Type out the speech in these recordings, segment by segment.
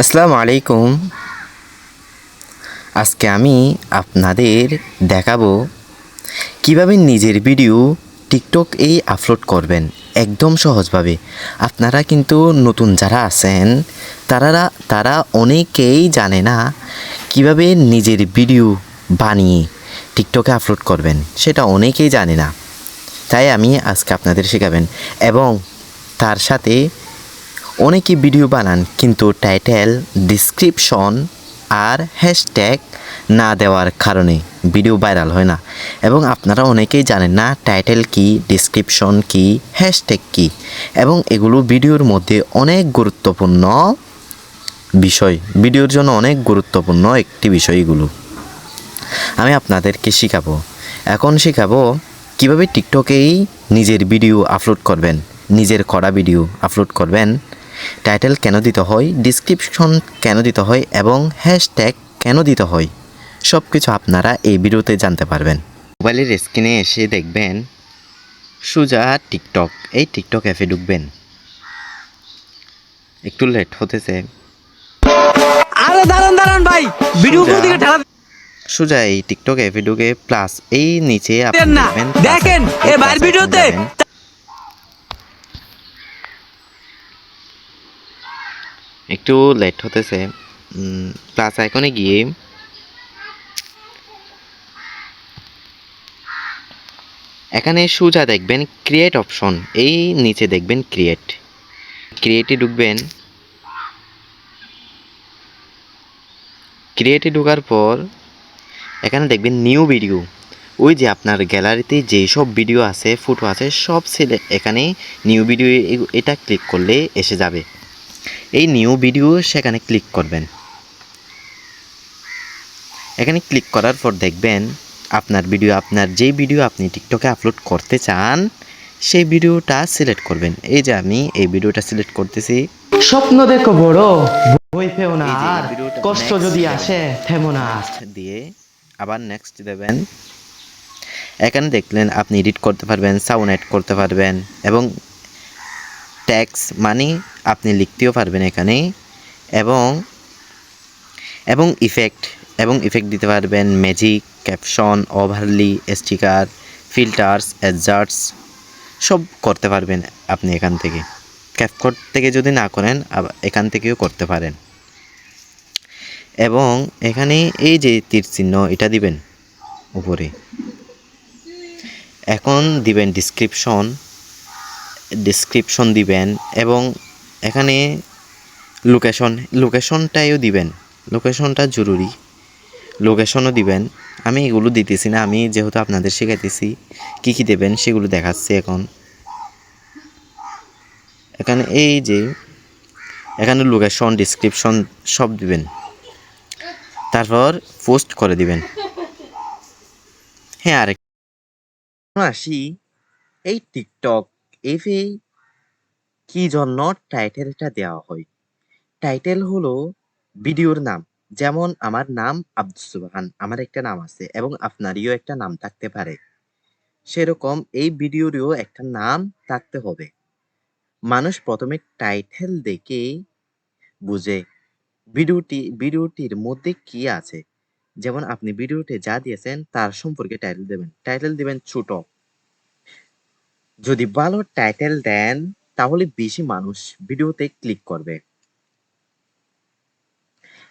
আসসালামু আলাইকুম। আজকে আমি আপনাদের দেখাবো কিভাবে নিজের ভিডিও টিকটক আপলোড করবেন একদম সহজভাবে। আপনারা কিন্তু নতুন যারা আছেন তারা অনেকেই জানে না কিভাবে নিজের ভিডিও বানিয়ে টিকটকে আপলোড করবেন, সেটা অনেকেই জানে না। তাই আমি আজকে আপনাদের শেখাবেন। এবং তার সাথে অনেকে ভিডিও বানান কিন্তু টাইটেল, ডিসক্রিপশন আর হ্যাশট্যাগ না দেওয়ার কারণে ভিডিও ভাইরাল হয় না। এবং আপনারা অনেকেই জানেন না টাইটেল কি, ডিসক্রিপশন কি, হ্যাশট্যাগ কি। এবং এগুলো ভিডিওর মধ্যে অনেক গুরুত্বপূর্ণ বিষয়, ভিডিওর জন্য অনেক গুরুত্বপূর্ণ একটি বিষয় এগুলো। আমি আপনাদেরকে শেখাবো। এখন শেখাবো কীভাবে টিকটকেই নিজের ভিডিও আপলোড করবেন, নিজের করা ভিডিও আপলোড করবেন। টাইটেল কেন দিতে হয়, ডিসক্রিপশন কেন দিতে হয় এবং হ্যাশট্যাগ কেন দিতে হয়, সব কিছু আপনারা এই ভিডিওতে জানতে পারবেন। মোবাইলের স্ক্রিনে এসে দেখবেন সোজা টিকটক, এই টিকটক অ্যাপে ঢুকবেন। একটু লেট হতেছে। আরে দাঁড়ান দাঁড়ান ভাই, ভিডিও কোন দিকে ঠেলা সোজা এই টিকটক অ্যাপে ঢুকে প্লাস এই নিচে আপনি দেন না। দেখবেন দেখেন এ ভাইয়ের ভিডিওতে একটু লেট হতেছে। প্লাস আইকনে গিয়ে এখানে সোজা দেখবেন ক্রিয়েট অপশন, এই নিচে দেখবেন ক্রিয়েটে ঢুকবেন। ক্রিয়েটে ঢোকার পর এখানে দেখবেন নিউ ভিডিও। ওই যে আপনার গ্যালারিতে যেই সব ভিডিও আছে, ফটো আছে, সব এখানে নিউ ভিডিও এটা ক্লিক করলে এসে যাবে। এই নিউ ভিডিও সেখানে ক্লিক করবেন। এখানে ক্লিক করার পর দেখবেন আপনার যেই ভিডিও আপনি টিকটকে আপলোড করতে চান সেই ভিডিওটা সিলেক্ট করবেন। এই যে আমি এই ভিডিওটা সিলেক্ট করতেছি। স্বপ্ন দেখো বড়, ভয় পেও না এই যে এই আর, ভিডিওটা কষ্ট যদি আসে থেমো না। দিয়ে আবার নেক্সট দেবেন। এখানে দেখলেন আপনি এডিট করতে পারবেন, সাউন্ড অ্যাড করতে পারবেন এবং ট্যাক্স মানে আপনি লিখতেও পারবেন এখানে। এবং এবং ইফেক্ট দিতে পারবেন, magic, caption, overlay, sticker, filters, adjusts সব করতে পারবেন আপনি এখান থেকে। ক্যাপকাট থেকে যদি না করেন এখান থেকেও করতে পারেন। এবং এখানে এই যে তীর চিহ্ন এটা দিবেন উপরে। এখন দিবেন ডিসক্রিপশন দিবেন এবং এখানে লোকেশনটাও দিবেন। লোকেশনটা জরুরি, লোকেশনও দিবেন। আমি এগুলো দিতেছি না, আমি যেহেতু আপনাদের শেখাইতেছি কী কী দেবেন সেগুলো দেখাচ্ছি এখন। এখানে এই যে এখানে লোকেশন, ডিসক্রিপশন সব দিবেন, তারপর পোস্ট করে দিবেন। হ্যাঁ, আর আসি এই টিকটক এফে কি জন্য টাইটেলটা দেওয়া হয়। টাইটেল হলো ভিডিওর নাম। যেমন আমার নাম আব্দুস সুবহান, আমার একটা নাম আছে এবং আপনারও একটা নাম থাকতে পারে। সেরকম এই ভিডিওরও একটা নাম থাকতে হবে। মানুষ প্রথমে টাইটেল দেখে বুঝে ভিডিওটির মধ্যে কি আছে। যেমন আপনি ভিডিওতে যা দিয়েছেন তার সম্পর্কে টাইটেল দেবেন। টাইটেল দিবেন ছোট। যদি ভালো টাইটেল দেন তাহলে বেশি মানুষ ভিডিওতে ক্লিক করবে।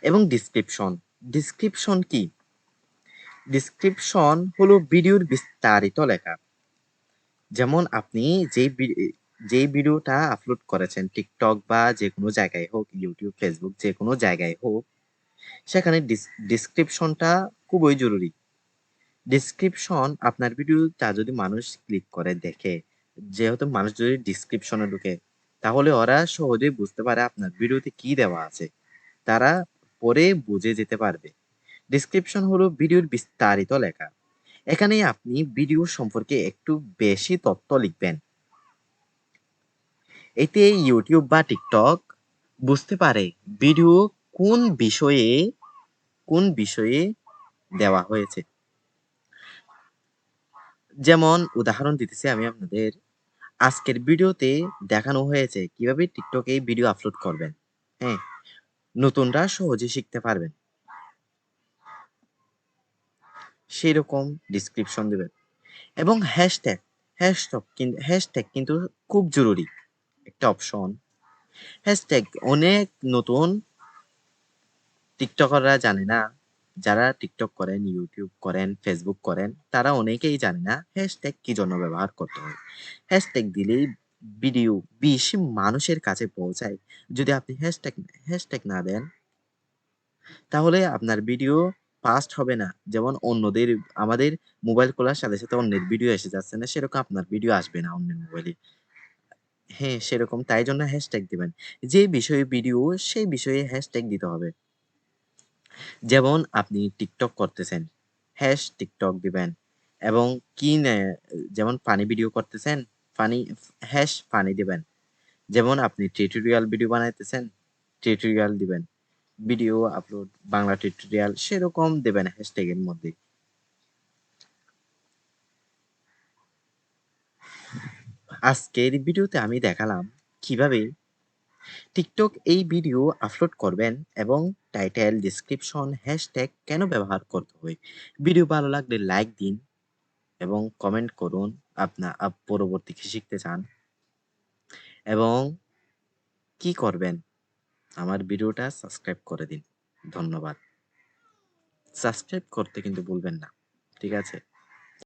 এবং ডিসক্রিপশন কি? ডিসক্রিপশন হলো ভিডিওর বিস্তারিত লেখা। যেমন আপনি যেই ভিডিওটা আপলোড করেছেন টিকটক বা যে কোনো জায়গায় হোক, ইউটিউব, ফেসবুক, যে কোনো জায়গায় হোক, সেখানে ডিসক্রিপশনটা খুবই জরুরি। ডিসক্রিপশন আপনার ভিডিওটা যদি মানুষ ক্লিক করে দেখে, যেহেতু মানুষ যদি ডিসক্রিপশনে ঢুকে তাহলে ওরা সহজেই বুঝতে পারে আপনার ভিডিওতে কি দেওয়া আছে। তারা পরে বুঝে যেতে পারবে। ডিসক্রিপশন হলো ভিডিওর বিস্তারিত লেখা। এখানে আপনি ভিডিও সম্পর্কে একটু বেশি তথ্য লিখবেন। এতে ইউটিউব বা টিকটক বুঝতে পারে ভিডিও কোন বিষয়ে দেওয়া হয়েছে। যেমন উদাহরণ দিতেছি আমি আপনাদের। আজকের ভিডিওতে দেখানো হয়েছে কিভাবে টিকটকে ভিডিও আপলোড করবেন। হ্যাঁ, নতুনরা সহজে শিখতে পারবেন সেরকম ডিসক্রিপশন দিবেন। এবং হ্যাশট্যাগ কিন্তু খুব জরুরি একটা অপশন। হ্যাশট্যাগ অনেক নতুন টিকটকাররা জানে না, যারা টিকটক করেন, ইউটিউব করেন, ফেসবুক করেন, তারা অনেকেই জানে না হ্যাশট্যাগ কি জন্য ব্যবহার করতে হয়। হ্যাশট্যাগ দিলেই ভিডিও বেশি মানুষের কাছে পৌঁছায়। যদি আপনি হ্যাশট্যাগ না দেন, তাহলে আপনার ভিডিও ফাস্ট হবে না। যেমন অন্যদের, আমাদের মোবাইল খোলার সাথে সাথে অন্যের ভিডিও এসে যাচ্ছে না, সেরকম আপনার ভিডিও আসবে না অন্যের মোবাইলে। হ্যাঁ, সেরকম। তাই জন্য হ্যাশট্যাগ দিবেন। যে বিষয়ে ভিডিও, সেই বিষয়ে হ্যাশট্যাগ দিতে হবে। যেমন আপনি টিকটক করতেছেন, টিকটক দিবেন। এবং যেমন ফানি ভিডিও করতেছেন, ফানি ফানি দিবেন। যেমন আপনি টিউটোরিয়াল ভিডিও বানাইতেছেন, টিউটোরিয়াল দিবেন। ভিডিও আপলোড বাংলা টিউটোরিয়াল সেরকম দেবেন হ্যাশট্যাগের মধ্যে। আজকের ভিডিওতে আমি দেখালাম কিভাবে টিকটক এই ভিডিও আপলোড করবেন এবং টাইটেল, ডেসক্রিপশন, হ্যাশট্যাগ কেন ব্যবহার করতে হয়। ভিডিও ভালো লাগলে লাইক দিন এবং কমেন্ট করুন পরবর্তী কি শিখতে চান এবং কি করবেন। আমার ভিডিওটা সাবস্ক্রাইব করে দিন। ধন্যবাদ। সাবস্ক্রাইব করতে কিন্তু ভুলবেন না। ঠিক আছে?